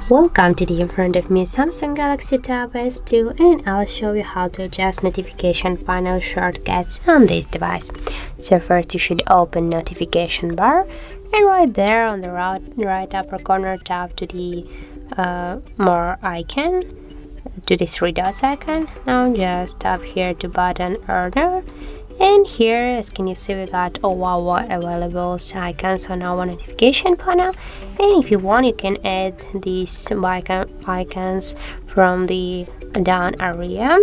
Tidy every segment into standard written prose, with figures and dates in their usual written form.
Welcome to the in front of me Samsung Galaxy Tab S2, and I'll show you how to adjust notification panel shortcuts on this device. So first you should open notification bar, and right there on the right upper corner tap to the more icon, to this three dots icon. Now just tap here to button order, and here as can you see we got all available icons on our notification panel. And if you want, you can add these icons from the down area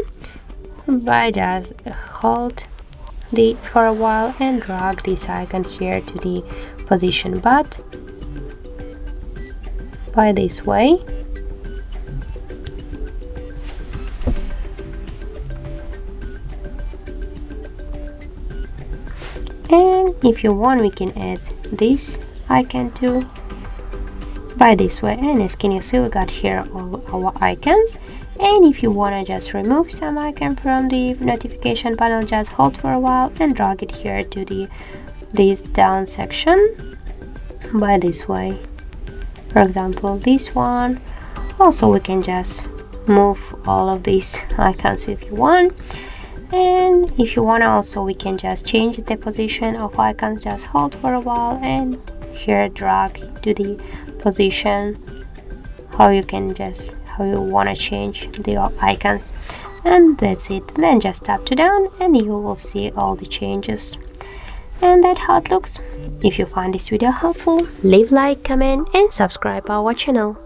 by just hold for a while and drag this icon here to the position button by this way. And if you want, we can add this icon too by this way. And as can you see, we got here all our icons. And if you want to just remove some icon from the notification panel, just hold for a while and drag it here to this down section by this way. For example, this one. Also, we can just move all of these icons if you want. And if you want, also we can just change the position of icons. Just hold for a while and here drag to the position how you want to change the icons. And that's it. Then just tap to down and you will see all the changes. And that's how it looks. If you find this video helpful, leave like, comment and subscribe our channel.